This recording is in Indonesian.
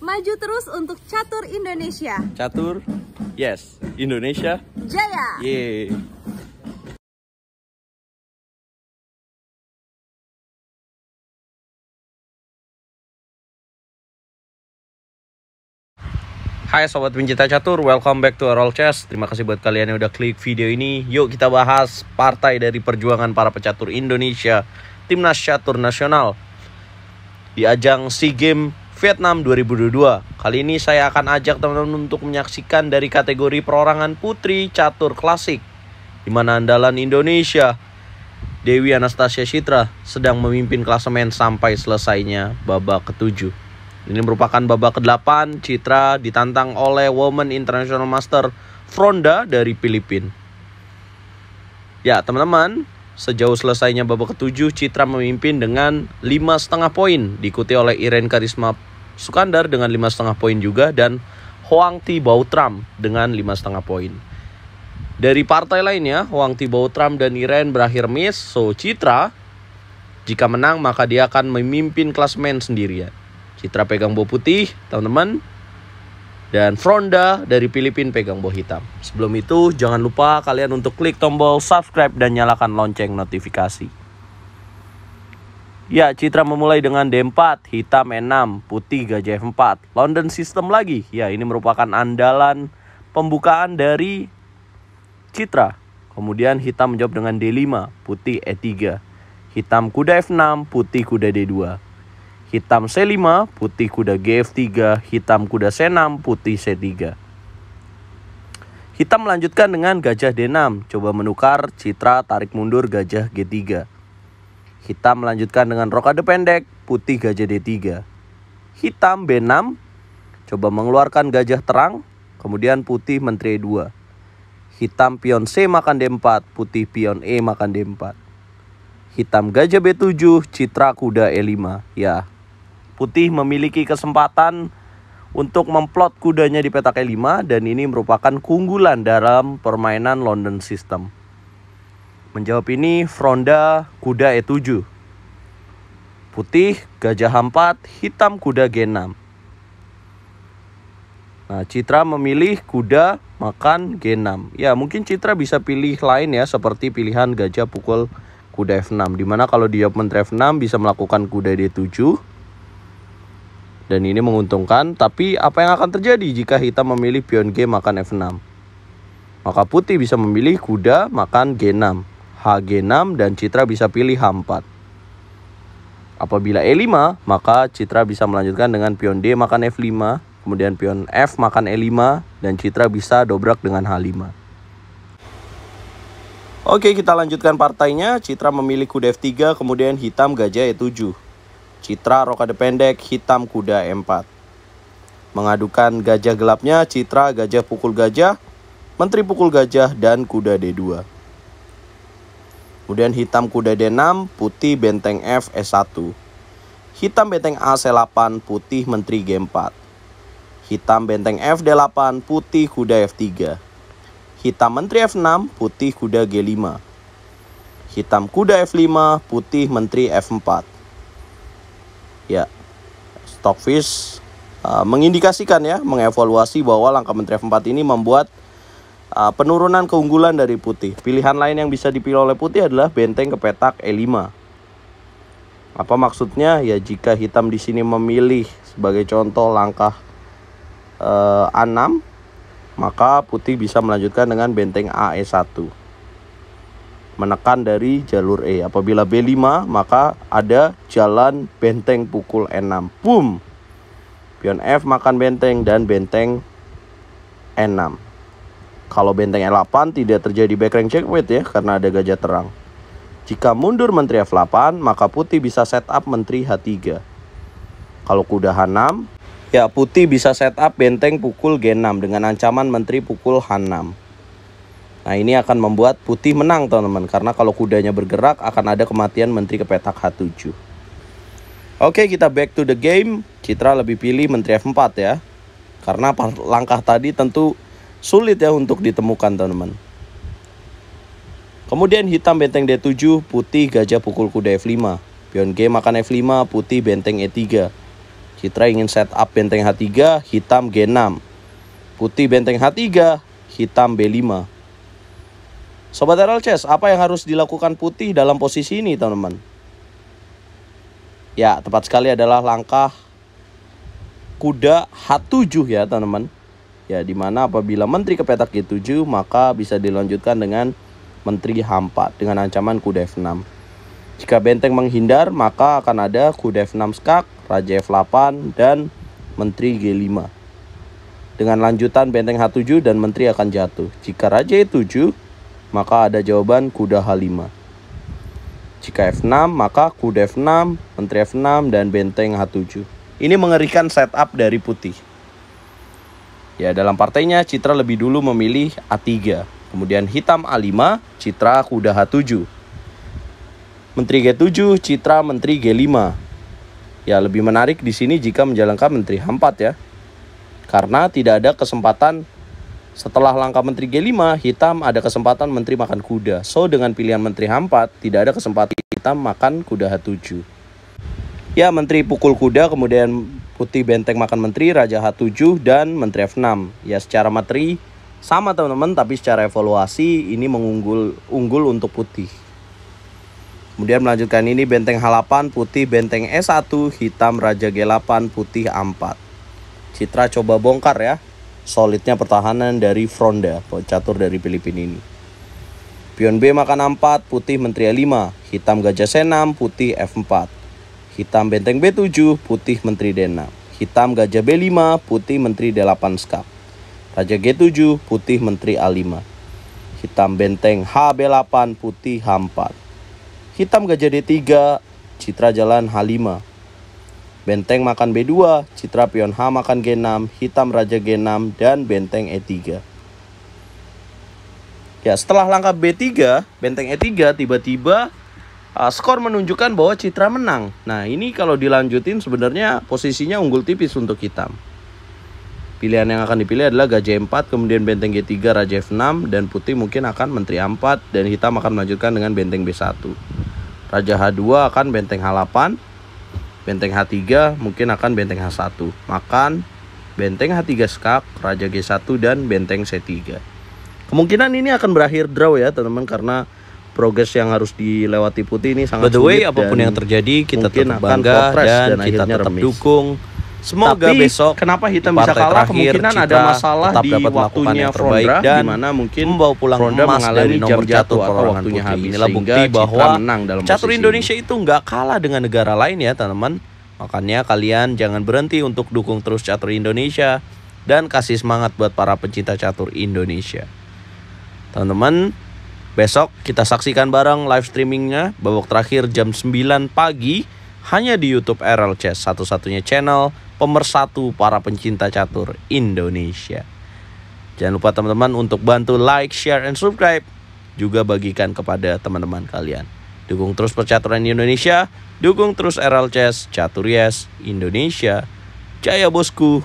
Maju terus untuk catur Indonesia. Catur, yes. Indonesia, Jaya. yeay. Hai sobat pencinta catur, welcome back to Roll Chess. Terima kasih buat kalian yang udah klik video ini. Yuk kita bahas partai dari perjuangan para pecatur Indonesia, Timnas Catur Nasional di ajang SEA Games Vietnam 2022. Kali ini saya akan ajak teman-teman untuk menyaksikan dari kategori perorangan putri catur klasik, di mana andalan Indonesia, Dewi Anastasia Citra, sedang memimpin klasemen sampai selesainya babak ke-7. Ini merupakan babak ke-8. Citra ditantang oleh Women International Master Fronda dari Filipina. Ya teman-teman, sejauh selesainya babak ke-7, Citra memimpin dengan 5,5 poin, diikuti oleh Irene Karisma Sukandar dengan 5,5 poin juga, dan Hoang Thi Bautram dengan 5,5 poin. Dari partai lainnya, Hoang Thi Bautram dan Irene berakhir miss. So Citra jika menang maka dia akan memimpin klasemen sendirian. Citra pegang bow putih, teman-teman. Dan Fronda dari Filipina pegang bow hitam. Sebelum itu, jangan lupa kalian untuk klik tombol subscribe dan nyalakan lonceng notifikasi. Ya, Citra memulai dengan D4, hitam E6, putih gajah F4. London System lagi. Ya, ini merupakan andalan pembukaan dari Citra. Kemudian hitam menjawab dengan D5, putih E3. Hitam kuda F6, putih kuda D2. Hitam C5, putih kuda Gf3, hitam kuda C6, putih C3. Hitam melanjutkan dengan gajah D6, coba menukar, Citra tarik mundur gajah G3. Hitam melanjutkan dengan rokade pendek, putih gajah D3. Hitam B6, coba mengeluarkan gajah terang, kemudian putih menteri E2. Hitam pion C makan D4, putih pion E makan D4. Hitam gajah B7, Citra kuda E5. Ya, putih memiliki kesempatan untuk memplot kudanya di petak E5, dan ini merupakan keunggulan dalam permainan London System. Menjawab ini Fronda kuda E7. Putih gajah H4, hitam kuda G6. Nah, Citra memilih kuda makan G6. Ya, mungkin Citra bisa pilih lain ya, seperti pilihan gajah pukul kuda F6, dimana kalau dia menteri F6 bisa melakukan kuda D7. Dan ini menguntungkan, tapi apa yang akan terjadi jika hitam memilih pion G makan F6? Maka putih bisa memilih kuda makan G6, H6, dan Citra bisa pilih H4. Apabila E5, maka Citra bisa melanjutkan dengan pion D makan F5, kemudian pion F makan E5, dan Citra bisa dobrak dengan H5. Oke, kita lanjutkan partainya. Citra memilih kuda F3, kemudian hitam gajah E7. Citra rokade pendek, hitam kuda E4. Mengadukan gajah gelapnya, Citra gajah pukul gajah, menteri pukul gajah, dan kuda D2. Kemudian hitam kuda D6, putih benteng F E1. Hitam benteng A C8, putih menteri G4. Hitam benteng F D8, putih kuda F3. Hitam menteri F6, putih kuda G5. Hitam kuda F5, putih menteri F4. Ya, Stockfish mengindikasikan ya, mengevaluasi bahwa langkah menteri F4 ini membuat penurunan keunggulan dari putih. Pilihan lain yang bisa dipilih oleh putih adalah benteng ke petak E5. Apa maksudnya? Ya, jika hitam di sini memilih sebagai contoh langkah A6, maka putih bisa melanjutkan dengan benteng AE1. Menekan dari jalur E. Apabila B5, maka ada jalan benteng pukul E6. Boom! Pion F makan benteng dan benteng E6. Kalau benteng E8 tidak terjadi backrank checkmate ya, karena ada gajah terang. Jika mundur menteri F8, maka putih bisa setup menteri H3. Kalau kuda H6, ya putih bisa setup benteng pukul G6 dengan ancaman menteri pukul H6. Nah, ini akan membuat putih menang teman-teman, karena kalau kudanya bergerak akan ada kematian menteri ke petak H7. Oke, kita back to the game. Citra lebih pilih menteri F4 ya, karena langkah tadi tentu sulit ya untuk ditemukan teman-teman. Kemudian hitam benteng D7, putih gajah pukul kuda F5. Pion G makan F5, putih benteng E3. Citra ingin setup benteng H3, hitam G6. Putih benteng H3, hitam B5. Sobat RLCS, apa yang harus dilakukan putih dalam posisi ini, teman-teman? Ya, tepat sekali adalah langkah kuda H7 ya, teman-teman. Ya, dimana apabila menteri ke petak G7, maka bisa dilanjutkan dengan menteri H4 dengan ancaman kuda F6. Jika benteng menghindar, maka akan ada kuda F6 skak, raja F8, dan menteri G5. Dengan lanjutan benteng H7 dan menteri akan jatuh. Jika raja E7, maka ada jawaban kuda H5. Jika F6, maka kuda F6, menteri F6, dan benteng H7. Ini mengerikan setup dari putih. Ya, dalam partainya Citra lebih dulu memilih A3. Kemudian hitam A5, Citra kuda H7. Menteri G7, Citra menteri G5. Ya, lebih menarik di sini jika menjalankan menteri H4 ya. Karena tidak ada kesempatan setelah langkah menteri G5, hitam ada kesempatan menteri makan kuda. So, dengan pilihan menteri H4, tidak ada kesempatan hitam makan kuda H7. Ya, menteri pukul kuda, kemudian putih benteng makan menteri, raja H7, dan menteri F6. Ya, secara materi sama teman-teman, tapi secara evaluasi ini unggul untuk putih. Kemudian melanjutkan ini benteng H8, putih benteng E1, hitam raja G8, putih A4. Citra coba bongkar ya solidnya pertahanan dari Fronda, catur dari Filipina ini. Pion B makan A4, putih menteri A5, hitam gajah C6, putih F4. Hitam benteng B7, putih menteri D6. Hitam gajah B5, putih menteri D8 skak. Raja G7, putih menteri A5. Hitam benteng HB8, putih H4. Hitam gajah D3, Citra jalan H5. Benteng makan B2, Citra pion H makan G6, hitam raja G6, dan benteng E3. Ya, setelah langkah B3, benteng E3 tiba-tiba skor menunjukkan bahwa Citra menang. Nah, ini kalau dilanjutin sebenarnya posisinya unggul tipis untuk hitam. Pilihan yang akan dipilih adalah gajah E4, kemudian benteng G3, raja F6, dan putih mungkin akan menteri A4, dan hitam akan melanjutkan dengan benteng B1. Raja H2 akan benteng H8, benteng H3 mungkin akan benteng H1. Makan benteng H3 skak, raja G1, dan benteng C3. Kemungkinan ini akan berakhir draw ya teman-teman, karena progres yang harus dilewati putih ini sangat sulit. By the way, apapun yang terjadi kita tetap bangga dan kita tetap dukung. Semoga tapi, besok kenapa hitam bisa kalah, kemungkinan ada masalah di waktunya Fronda, di mana mungkin membawa pulang Fronda emas dari nomor catur atau waktunya habis. Inilah bukti bahwa catur Indonesia itu nggak kalah dengan negara lain ya teman-teman. Makanya kalian jangan berhenti untuk dukung terus catur Indonesia dan kasih semangat buat para pencinta catur Indonesia. Teman-teman, besok kita saksikan bareng live streamingnya babak terakhir jam 9 pagi hanya di YouTube RLCS, satu-satunya channel pemersatu para pencinta catur Indonesia. Jangan lupa teman-teman untuk bantu like, share, and subscribe. Juga bagikan kepada teman-teman kalian. Dukung terus percaturan Indonesia. Dukung terus RLCS, Catur Yes Indonesia. Jaya bosku.